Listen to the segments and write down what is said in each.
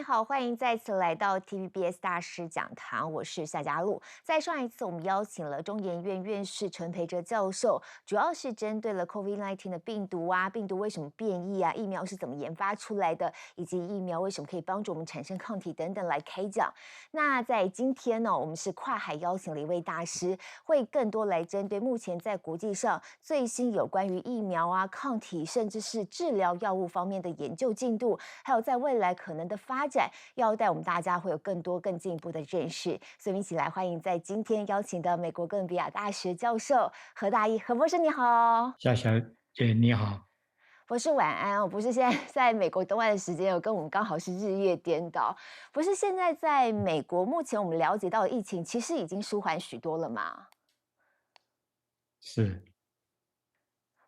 好，欢迎再次来到 TVBS 大师讲堂，我是夏佳璐。在上一次，我们邀请了中研院院士陈培哲教授，主要是针对了 COVID-19 的病毒啊，病毒为什么变异啊，疫苗是怎么研发出来的，以及疫苗为什么可以帮助我们产生抗体等等来开讲。那在今天呢，我们是跨海邀请了一位大师，会更多来针对目前在国际上最新有关于疫苗啊、抗体，甚至是治疗药物方面的研究进度，还有在未来可能的发展，要带我们大家会有更多更进一步的认识。所以我们一起来欢迎在今天邀请的美国哥伦比亚大学教授何大一，何博士你好。夏小姐你好。博士晚安哦，不是现在在美国东岸的时间，有跟我们刚好是日夜颠倒。不是现在在美国，目前我们了解到的疫情其实已经舒缓许多了嘛？是。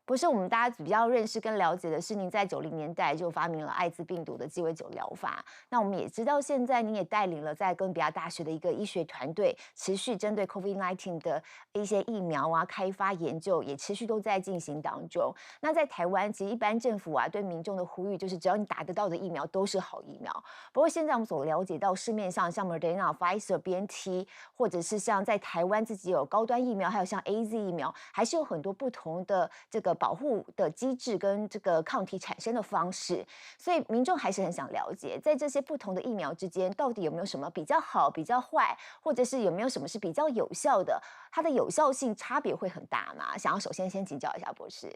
不是我们大家比较认识跟了解的是，您在90年代就发明了艾滋病毒的鸡尾酒疗法。那我们也知道，现在您也带领了在哥伦比亚大学的一个医学团队，持续针对 COVID-19 的一些疫苗啊开发研究，也持续都在进行当中。那在台湾，其实一般政府啊对民众的呼吁就是，只要你打得到的疫苗都是好疫苗。不过现在我们所了解到，市面上像 Moderna、Pfizer、BNT，或者是像在台湾自己有高端疫苗，还有像 AZ 疫苗，还是有很多不同的这个保护的机制跟这个抗体产生的方式，所以民众还是很想了解，在这些不同的疫苗之间，到底有没有什么比较好、比较坏，或者是有没有什么是比较有效的？它的有效性差别会很大吗？想要首先请教一下博士。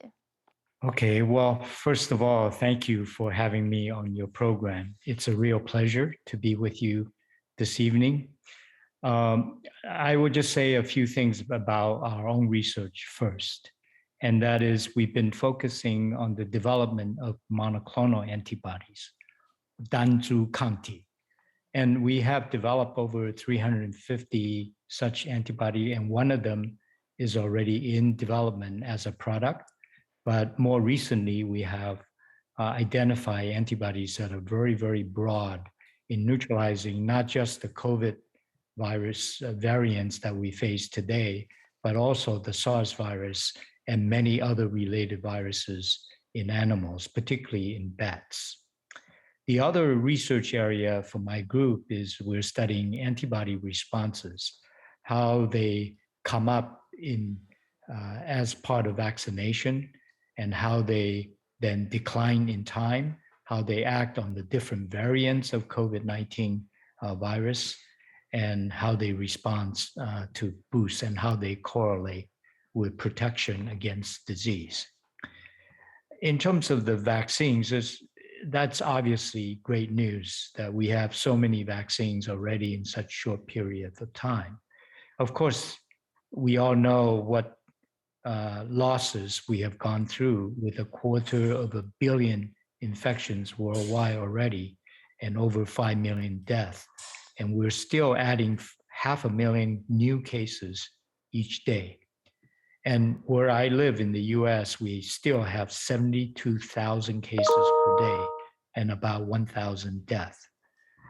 Okay, well, first of all, thank you for having me on your program. It's a real pleasure to be with you this evening. I would just say a few things about our own research first. And that is, we've been focusing on the development of monoclonal antibodies, 单株抗体. And we have developed over 350 such antibody, and one of them is already in development as a product. But more recently, we have identified antibodies that are very, very broad in neutralizing not just the COVID virus variants that we face today, but also the SARS virus and many other related viruses in animals, particularly in bats. The other research area for my group is we're studying antibody responses, how they come up as part of vaccination, and how they then decline in time, how they act on the different variants of COVID-19 virus, and how they respond to boosts and how they correlate with protection against disease. In terms of the vaccines, that's obviously great news that we have so many vaccines already in such short periods of time. Of course, we all know what losses we have gone through with 250 million infections worldwide already and over 5 million deaths. And we're still adding 500,000 new cases each day. And where I live in the US, we still have 72,000 cases per day and about 1,000 deaths.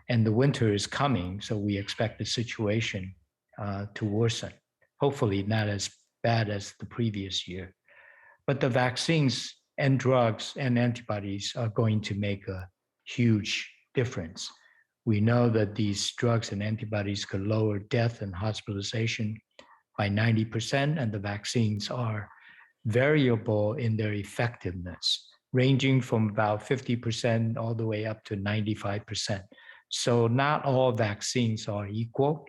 And the winter is coming, so we expect the situation to worsen. Hopefully not as bad as the previous year. But the vaccines and drugs and antibodies are going to make a huge difference. We know that these drugs and antibodies could lower death and hospitalization by 90%, and the vaccines are variable in their effectiveness, ranging from about 50% all the way up to 95%. So not all vaccines are equal.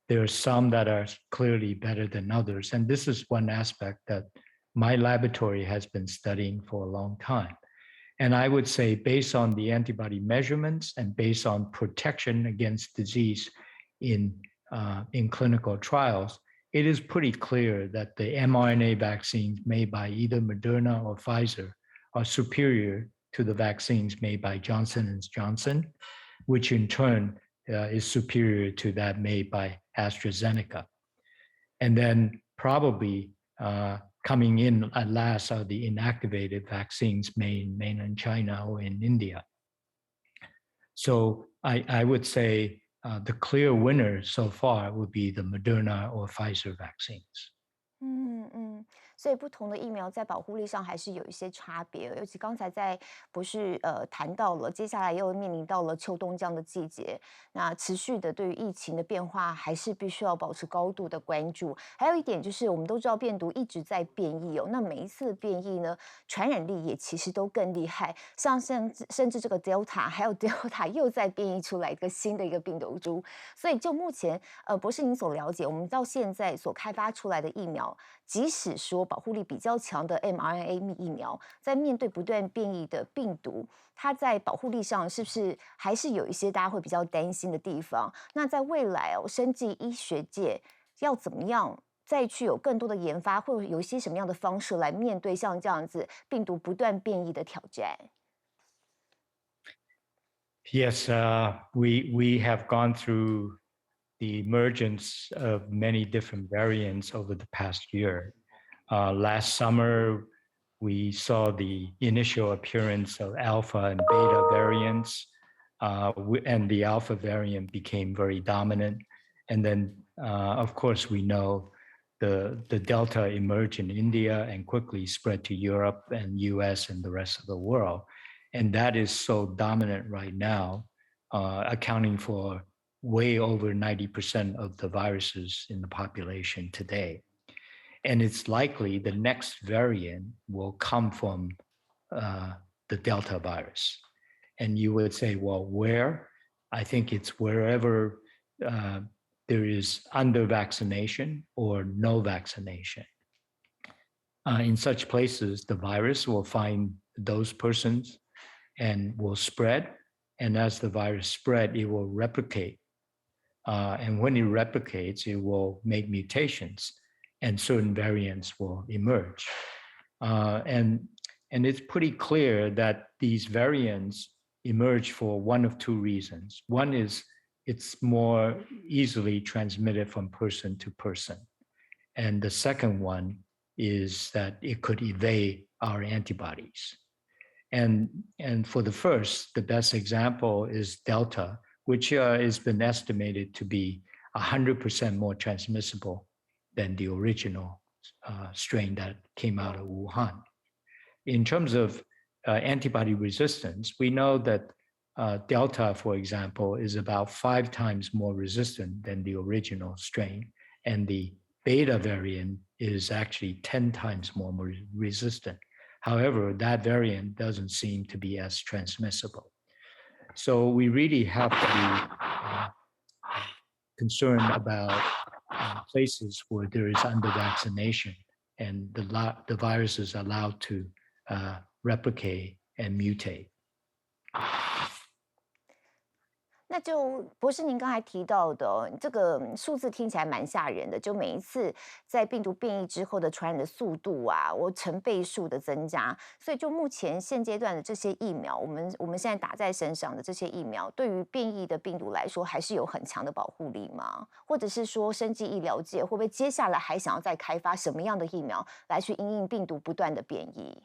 There are some that are clearly better than others. And this is one aspect that my laboratory has been studying for a long time. And I would say, based on the antibody measurements and based on protection against disease in clinical trials, it is pretty clear that the mRNA vaccines made by either Moderna or Pfizer are superior to the vaccines made by Johnson & Johnson, which in turn is superior to that made by AstraZeneca. And then probably coming in at last are the inactivated vaccines made in mainland China or in India. So I would say the clear winner so far would be the Moderna or Pfizer vaccines. 所以不同的疫苗在保护力上还是有一些差别。尤其刚才不是谈到了，接下来又面临到了秋冬这样的季节，那持续的对于疫情的变化还是必须要保持高度的关注。还有一点就是，我们都知道病毒一直在变异哦，那每一次的变异呢，传染力也其实都更厉害。像甚至这个 Delta 还有 Delta 又在变异出来一个新的一个病毒株，所以就目前博士您所了解，我们到现在所开发出来的疫苗，即使说保护力比较强的 mRNA 疫苗，在面对不断变异的病毒，它在保护力上是不是还是有一些大家会比较担心的地方？那在未来哦，生技医学界要怎么样再去有更多的研发，会有一些什么样的方式来面对像这样子病毒不断变异的挑战？ Yes, we have gone through the emergence of many different variants over the past year. Last summer, we saw the initial appearance of alpha and beta variants, and the alpha variant became very dominant. And then, of course, we know the Delta emerged in India and quickly spread to Europe and US and the rest of the world. And that is so dominant right now, accounting for way over 90% of the viruses in the population today. And it's likely the next variant will come from the Delta virus. And you would say, well, where? I think it's wherever there is under vaccination or no vaccination. In such places, the virus will find those persons and will spread. And as the virus spread, it will replicate. And when it replicates, it will make mutations and certain variants will emerge. And it's pretty clear that these variants emerge for one of two reasons. One is it's more easily transmitted from person to person. And the second one is that it could evade our antibodies. And for the first, the best example is Delta, which has been estimated to be 100% more transmissible than the original strain that came out of Wuhan. In terms of antibody resistance, we know that Delta, for example, is about 5 times more resistant than the original strain, and the beta variant is actually 10 times more resistant. However, that variant doesn't seem to be as transmissible. So we really have to be concerned about places where there is under vaccination and the virus is allowed to replicate and mutate. 那就博士您刚才提到的这个数字听起来蛮吓人的，就每一次在病毒变异之后的传染的速度啊，成倍数的增加。所以就目前现阶段的这些疫苗，我们现在打在身上的这些疫苗，对于变异的病毒来说，还是有很强的保护力吗？或者是说，生技医疗界会不会接下来还想要再开发什么样的疫苗来去因应病毒不断的变异？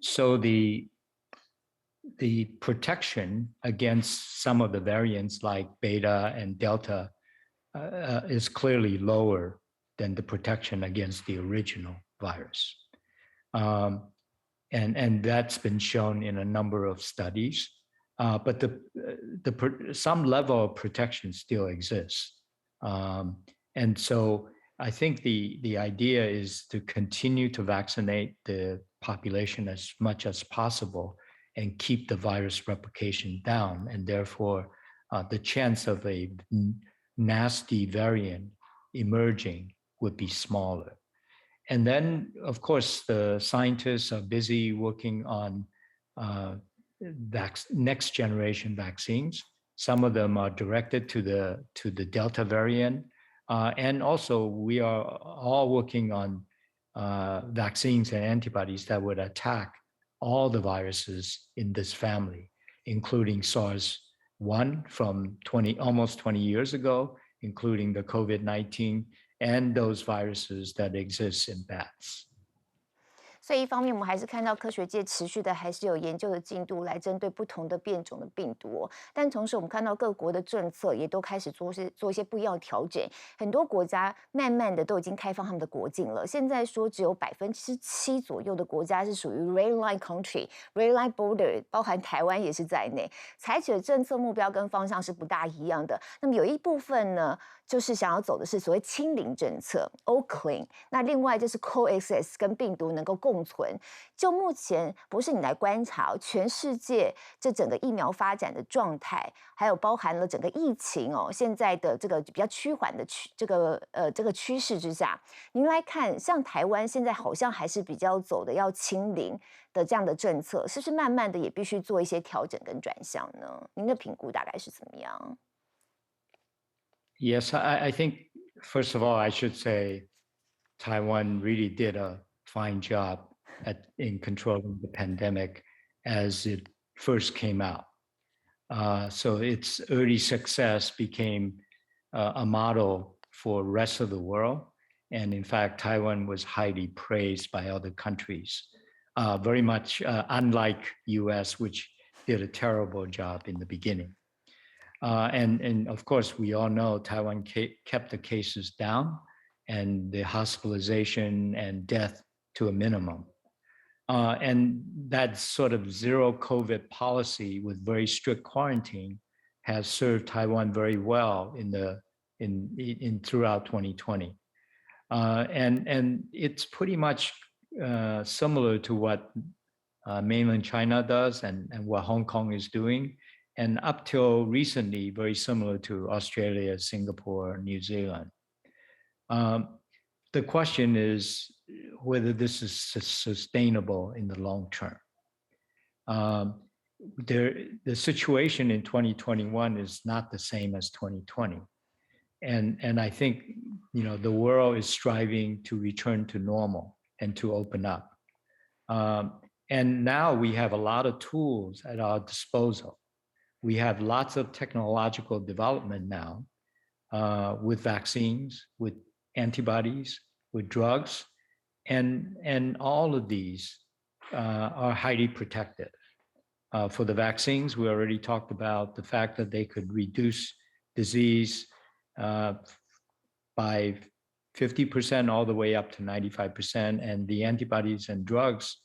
So the protection against some of the variants like beta and delta is clearly lower than the protection against the original virus. And that's been shown in a number of studies. But some level of protection still exists. And so I think the idea is to continue to vaccinate the population as much as possible and keep the virus replication down. And therefore, the chance of a nasty variant emerging would be smaller. And then, of course, the scientists are busy working on next generation vaccines. Some of them are directed to the Delta variant. And also, we are all working on vaccines and antibodies that would attack all the viruses in this family, including SARS-1 from almost 20 years ago, including the COVID-19, and those viruses that exist in bats. 所以一方面我们还是看到科学界持续的还是有研究的进度来针对不同的变种的病毒但同时我们看到各国的政策也都开始做一些不一样的调整，很多国家慢慢的都已经开放他们的国境了。现在说只有7%左右的国家是属于 Red Line Country、Red Line Border， 包含台湾也是在内，采取的政策目标跟方向是不大一样的。那么有一部分呢，就是想要走的是所谓清零政策 ，all clean。那另外就是 coexist， 跟病毒能够共存。就目前，不是你来观察全世界这整个疫苗发展的状态，还有包含了整个疫情现在的这个比较趋缓的这个趋势之下，您来看，像台湾现在好像还是比较走的要清零的这样的政策，是不是慢慢的也必须做一些调整跟转向呢？您的评估大概是怎么样？ Yes, I think, first of all, I should say Taiwan really did a fine job in controlling the pandemic as it first came out. So its early success became a model for the rest of the world. And in fact, Taiwan was highly praised by other countries, very much unlike US, which did a terrible job in the beginning. And of course, we all know Taiwan kept the cases down and the hospitalization and death to a minimum. And that sort of zero COVID policy with very strict quarantine has served Taiwan very well in throughout 2020. And it's pretty much similar to what mainland China does and what Hong Kong is doing. And up till recently, very similar to Australia, Singapore, New Zealand. The question is whether this is sustainable in the long term. The situation in 2021 is not the same as 2020. And I think, the world is striving to return to normal and to open up. And now we have a lot of tools at our disposal. We have lots of technological development now with vaccines, with antibodies, with drugs, and all of these are highly protective. For the vaccines, we already talked about the fact that they could reduce disease by 50% all the way up to 95%, and the antibodies and drugs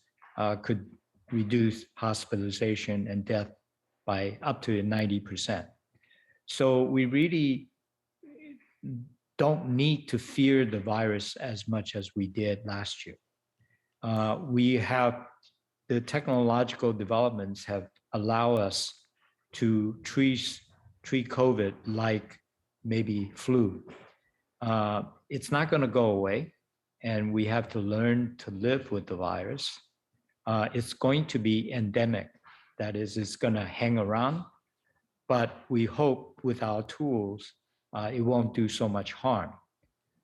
could reduce hospitalization and death by up to 90%. So we really don't need to fear the virus as much as we did last year. We have the technological developments have allowed us to treat COVID like maybe flu. It's not going to go away, and we have to learn to live with the virus. It's going to be endemic. That is, it's going to hang around, but we hope with our tools, it won't do so much harm.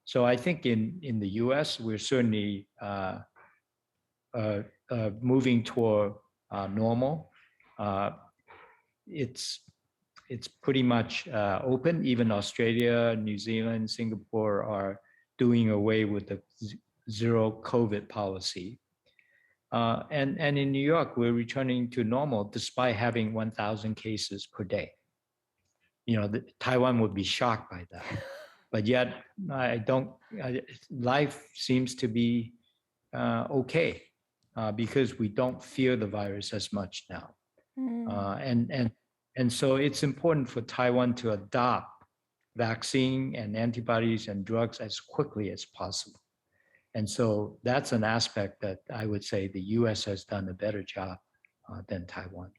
So I think in the US, we're certainly moving toward normal. It's pretty much open. Even Australia, New Zealand, Singapore are doing away with the zero COVID policy. And in New York, we're returning to normal despite having 1,000 cases per day. Taiwan would be shocked by that. But yet, life seems to be okay because we don't fear the virus as much now. And so it's important for Taiwan to adopt vaccine and antibodies and drugs as quickly as possible. And so that's an aspect that I would say the U.S. has done a better job than Taiwan.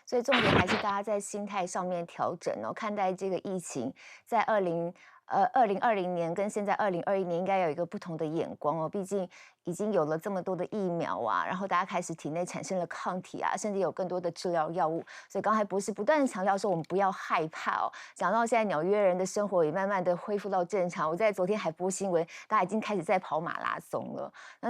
所以重点还是大家在心态上面调整看待这个疫情，在2020年跟现在2021年应该有一个不同的眼光毕竟已经有了这么多的疫苗啊，然后大家开始体内产生了抗体啊，甚至有更多的治疗药物。所以刚才博士不断的强调说我们不要害怕讲到现在纽约人的生活也慢慢的恢复到正常。我在昨天还播新闻，大家已经开始在跑马拉松了。